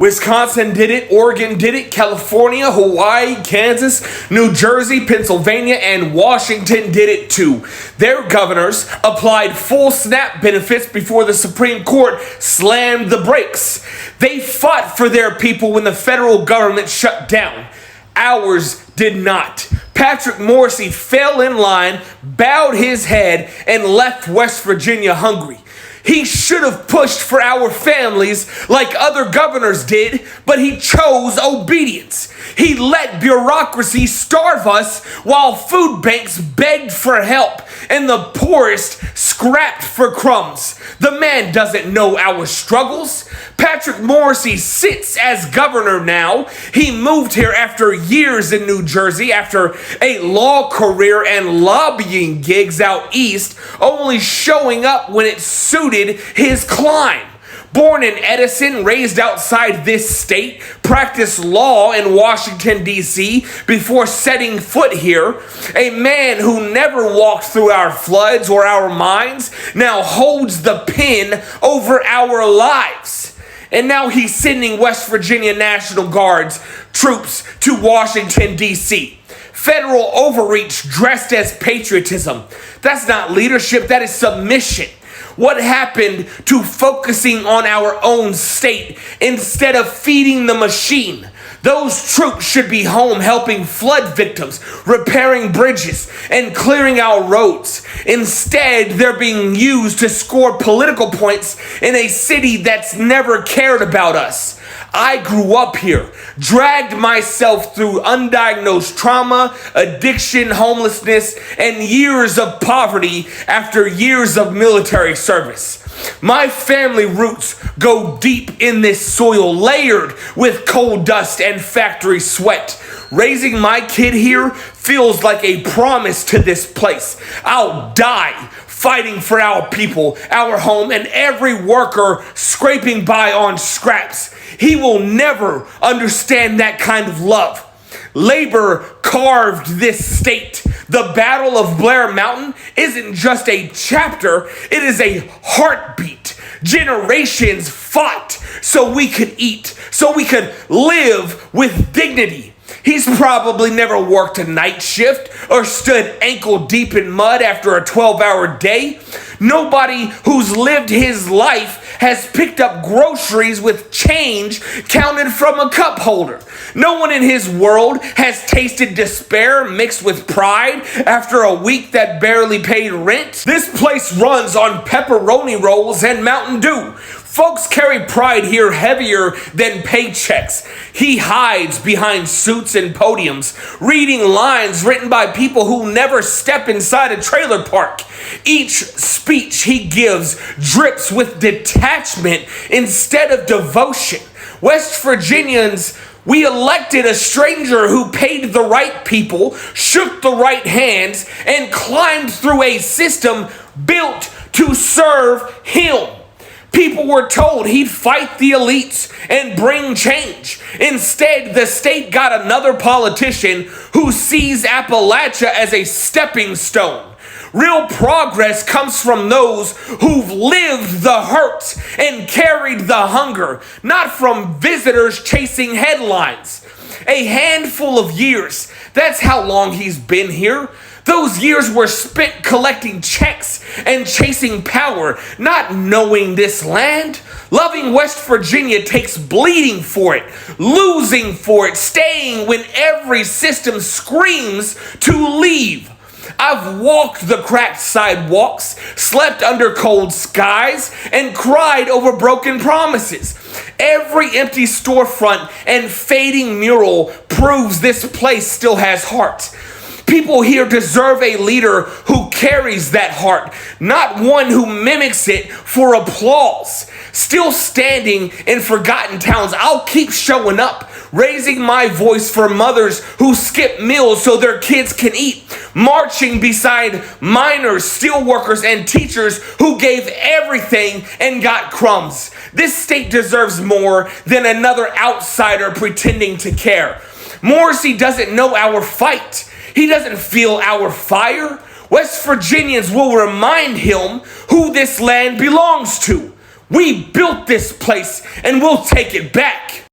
Wisconsin did it, Oregon did it, California, Hawaii, Kansas, New Jersey, Pennsylvania, and Washington did it too. Their governors applied full SNAP benefits before the Supreme Court slammed the brakes. They fought for their people when the federal government shut down. Ours did not. Patrick Morrisey fell in line, bowed his head, and left West Virginia hungry. He should have pushed for our families like other governors did, but he chose obedience. He let bureaucracy starve us while food banks begged for help and the poorest scrapped for crumbs. The man doesn't know our struggles. Patrick Morrisey sits as governor now. He moved here after years in New Jersey, after a law career and lobbying gigs out east, only showing up when it suited his climb. Born in Edison, raised outside this state, practiced law in Washington, D.C. before setting foot here, a man who never walked through our floods or our mines now holds the pen over our lives. And now he's sending West Virginia National Guard's troops to Washington, D.C. Federal overreach dressed as patriotism. That's not leadership, that is submission. What happened to focusing on our own state instead of feeding the machine? Those troops should be home helping flood victims, repairing bridges, and clearing our roads. Instead, they're being used to score political points in a city that's never cared about us. I grew up here, dragged myself through undiagnosed trauma, addiction, homelessness, and years of poverty after years of military service. My family roots go deep in this soil, layered with coal dust and factory sweat. Raising my kid here feels like a promise to this place. I'll die fighting for our people, our home, and every worker scraping by on scraps. He will never understand that kind of love. Labor carved this state. The Battle of Blair Mountain isn't just a chapter, it is a heartbeat. Generations fought so we could eat, so we could live with dignity. He's probably never worked a night shift or stood ankle deep in mud after a 12-hour day. Nobody who's lived his life has picked up groceries with change counted from a cup holder. No one in his world has tasted despair mixed with pride after a week that barely paid rent. This place runs on pepperoni rolls and Mountain Dew. Folks carry pride here heavier than paychecks. He hides behind suits and podiums, reading lines written by people who never step inside a trailer park. Each speech he gives drips with detachment instead of devotion. West Virginians, we elected a stranger who paid the right people, shook the right hands, and climbed through a system built to serve him. People were told he'd fight the elites and bring change. Instead, the state got another politician who sees Appalachia as a stepping stone. Real progress comes from those who've lived the hurt and carried the hunger, not from visitors chasing headlines. A handful of years, that's how long he's been here. Those years were spent collecting checks and chasing power, not knowing this land. Loving West Virginia takes bleeding for it, losing for it, staying when every system screams to leave. I've walked the cracked sidewalks, slept under cold skies, and cried over broken promises. Every empty storefront and fading mural proves this place still has heart. People here deserve a leader who carries that heart, not one who mimics it for applause. Still standing in forgotten towns, I'll keep showing up, raising my voice for mothers who skip meals so their kids can eat, marching beside miners, steelworkers, and teachers who gave everything and got crumbs. This state deserves more than another outsider pretending to care. Morrisey doesn't know our fight. He doesn't feel our fire. West Virginians will remind him who this land belongs to. We built this place and we'll take it back.